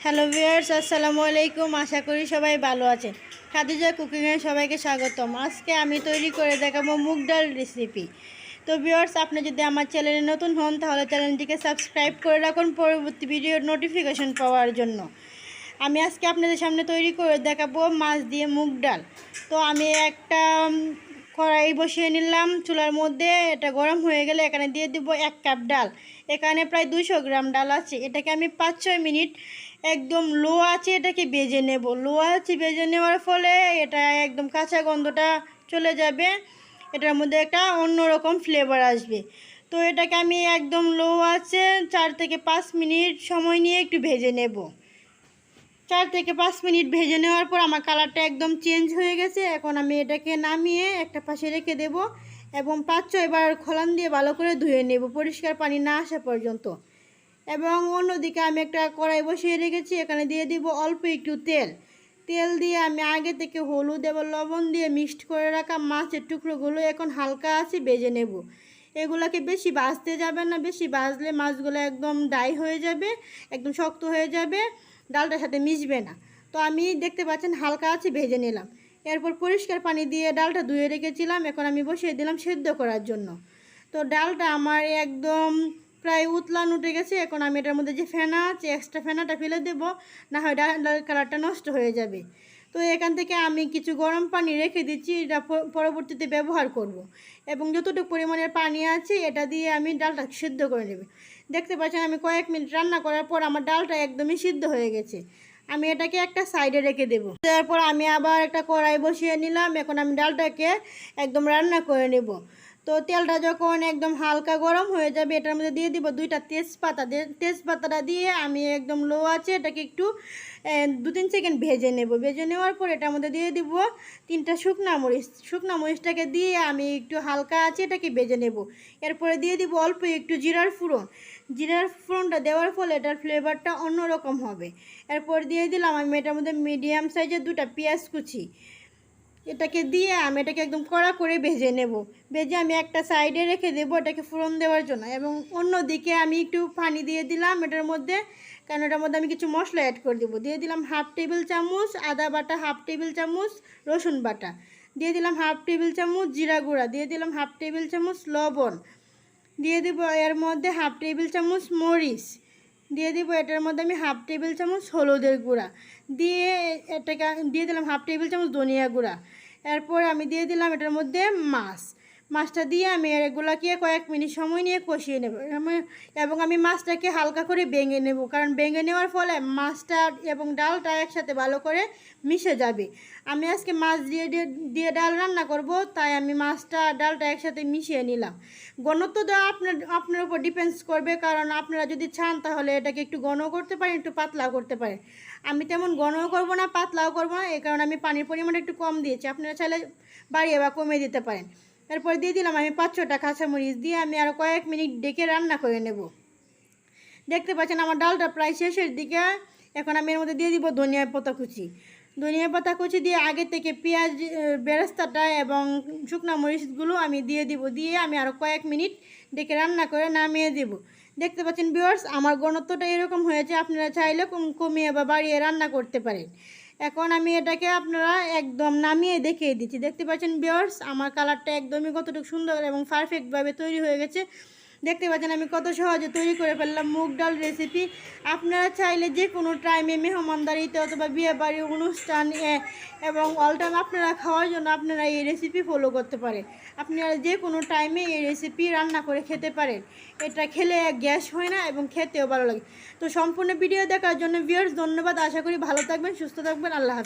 Hello viewers, আসসালামু আলাইকুম। আশা করি সবাই ভালো আছেন। খাদিজা কুকিংয়ে সবাইকে স্বাগতম। আজকে আমি তৈরি করে দেখাবো মুগ ডাল রেসিপি। তো ভিউয়ার্স, আপনি যদি আমার চ্যানেলে নতুন হন তাহলে চ্যানেলটিকে সাবস্ক্রাইব করে রাখুন পরবর্তী ভিডিওর নোটিফিকেশন পাওয়ার জন্য। আমি আজকে আপনাদের সামনে তৈরি করে দেখাবো মাছ দিয়ে মুগ ডাল। তো আমি একটা কড়াই বসিয়ে নিলাম চুলার মধ্যে। এটা গরম হয়ে গেলে এখানে দিয়ে দিব 1 কাপ ডাল। এখানে প্রায় 200 গ্রাম ডাল আছে। এটাকে আমি 5-6 মিনিট একদম লো আছে এটাকে ভেজে নেব। লো আছে ভেজে নেওয়ার ফলে এটা একদম কাঁচা গন্ধটা চলে যাবে, এটার মধ্যে একটা অন্যরকম ফ্লেভার আসবে। তো এটাকে আমি একদম লো আছে 4 থেকে 5 মিনিট সময় নিয়ে একটু ভেজে নেব। 4 থেকে 5 মিনিট ভেজে নেওয়ার পর আমার কালারটা একদম চেঞ্জ হয়ে গেছে। এখন আমি এটাকে নামিয়ে একটা পাশে রেখে দেব এবং 5-6 বার খোলান দিয়ে ভালো করে ধুয়ে নেব পরিষ্কার পানি না আসা পর্যন্ত। এবং অন্যদিকে আমি একটা কড়াই বসিয়ে রেখেছি, এখানে দিয়ে দিব অল্প একটু তেল। তেল দিয়ে আমি আগে থেকে হলুদ এবং লবণ দিয়ে মিক্সড করে রাখা মাছের টুকরোগুলো এখন হালকা আছে ভেজে নেব। এগুলোকে বেশি ভাজতে যাবে না, বেশি ভাজলে মাছগুলো একদম ড্রাই হয়ে যাবে, একদম শক্ত হয়ে যাবে, ডালটার সাথে মিশবে না। তো আমি দেখতে পাচ্ছেন হালকা আছে ভেজে নিলাম। এরপর পরিষ্কার পানি দিয়ে ডালটা ধুয়ে রেখেছিলাম, এখন আমি বসিয়ে দিলাম সেদ্ধ করার জন্য। তো ডালটা আমার একদম প্রায় উতলান উঠে গেছে। এখন আমি এটার মধ্যে যে ফেনা আছে এক্সট্রা ফেনাটা ফেলে দেব, না হয় ডাল কালারটা নষ্ট হয়ে যাবে। তো এখান থেকে আমি কিছু গরম পানি রেখে দিচ্ছি, এটা পরবর্তীতে ব্যবহার করব। এবং যতটুকু পরিমাণের পানি আছে এটা দিয়ে আমি ডালটা সিদ্ধ করে নেব। দেখতে পাচ্ছেন আমি কয়েক মিনিট রান্না করার পর আমার ডালটা একদমই সিদ্ধ হয়ে গেছে। আমি এটাকে একটা সাইডে রেখে দেব। তারপর আমি আবার একটা কড়াই বসিয়ে নিলাম, এখন আমি ডালটাকে একদম রান্না করে নেব। তো তেলটা যখন একদম হালকা গরম হয়ে যাবে এটার মধ্যে দিয়ে দিব 2টা তেজপাতা। তেজপাতাটা দিয়ে আমি একদম লো আছে এটাকে একটু 2-3 সেকেন্ড ভেজে নেব। ভেজে নেওয়ার পর এটার মধ্যে দিয়ে দিব 3টা শুকনা মরিচ। শুকনা মরিচটাকে দিয়ে আমি একটু হালকা আছে এটাকে ভেজে নেব। এরপরে দিয়ে দিব অল্প একটু জিরার ফোড়ন। জিরার ফোড়নটা দেওয়ার ফলে এটার ফ্লেভারটা অন্যরকম হবে। এরপর দিয়ে দিলাম আমি এটার মধ্যে মিডিয়াম সাইজের 2টা পেঁয়াজ কুচি। এটাকে দিয়ে আমি এটাকে একদম কড়া করে ভেজে নেব। ভেজে আমি একটা সাইডে রেখে দেবো এটাকে ফোড়ন দেওয়ার জন্য। এবং অন্যদিকে আমি একটু পানি দিয়ে দিলাম এটার মধ্যে, কারণ এটার মধ্যে আমি কিছু মশলা অ্যাড করে দেবো। দিয়ে দিলাম 1/2 টেবিল চামচ আদা বাটা, 1/2 টেবিল চামচ রসুন বাটা, দিয়ে দিলাম 1/2 টেবিল চামচ জিরা গুঁড়া, দিয়ে দিলাম 1/2 টেবিল চামচ লবণ, দিয়ে দিব এর মধ্যে 1/2 টেবিল চামচ মরিচ, দিয়ে দিব এটার মধ্যে আমি 1/2 টেবিল চামচ হলুদের গুঁড়া, দিয়ে এটাকে দিয়ে দিলাম 1/2 টেবিল চামচ ধনিয়া গুঁড়া। এরপর আমি দিয়ে দিলাম এটার মধ্যে মাছটা দিয়ে আমি এগুলাকে কয়েক মিনিট সময় নিয়ে কষিয়ে নেব। এবং আমি মাছটাকে হালকা করে ভেঙে নেব, কারণ ভেঙে নেওয়ার ফলে মাছটা এবং ডালটা একসাথে ভালো করে মিশে যাবে। আমি আজকে মাছ দিয়ে ডাল রান্না করব, তাই আমি মাছটা ডালটা একসাথে মিশিয়ে নিলাম। ঘনত্ব দেওয়া আপনার উপর ডিপেন্ডস করবে, কারণ আপনারা যদি চান তাহলে এটাকে একটু ঘন করতে পারেন, একটু পাতলাও করতে পারেন। আমি তেমন ঘনও করব না, পাতলাও করব না, এই কারণে আমি পানির পরিমাণটা একটু কম দিয়েছি। আপনারা চাইলে বাড়িয়ে বা কমিয়ে দিতে পারেন। এরপর দিয়ে দিলাম আমি 5-6টা কাঁচামরিচ, দিয়ে আমি আরও কয়েক মিনিট ডেকে রান্না করে নেব। দেখতে পাচ্ছেন আমার ডালটা প্রায় শেষের দিকে। এখন আমি এর মধ্যে দিয়ে দিব ধনিয়া পাতা কুচি। ধনিয়া পাতা কুচি দিয়ে আগে থেকে পেঁয়াজ বেরেস্তাটা এবং শুকনো মরিচগুলো আমি দিয়ে দিব। দিয়ে আমি আরও কয়েক মিনিট ডেকে রান্না করে নামিয়ে দেব। দেখতে পাচ্ছেন ভিউয়ার্স, আমার ঘনত্বটা এরকম হয়েছে। আপনারা চাইলে কমিয়ে বা বাড়িয়ে রান্না করতে পারেন। এখন আমি এটাকে আপনারা একদম নামিয়ে দেখিয়ে দিচ্ছি। দেখতে পাচ্ছেন ভিউয়ার্স, আমার কালারটা একদমই কতটুকু সুন্দর এবং পারফেক্টভাবে তৈরি হয়ে গেছে। দেখতে পাচ্ছেন আমি কত সহজে তৈরি করে ফেললাম মুগ ডাল রেসিপি। আপনারা চাইলে যে কোনো টাইমে মেহমানদারিতে অথবা বিয়েবাড়ি অনুষ্ঠান এবং অল টাইম আপনারা খাওয়ার জন্য আপনারা এই রেসিপি ফলো করতে পারেন। আপনারা যে কোনো টাইমে এই রেসিপি রান্না করে খেতে পারেন। এটা খেলে গ্যাস হয় না এবং খেতেও ভালো লাগে। তো সম্পূর্ণ ভিডিও দেখার জন্য ভিউয়ার্স ধন্যবাদ। আশা করি ভালো থাকবেন, সুস্থ থাকবেন। আল্লাহ হাফেজ।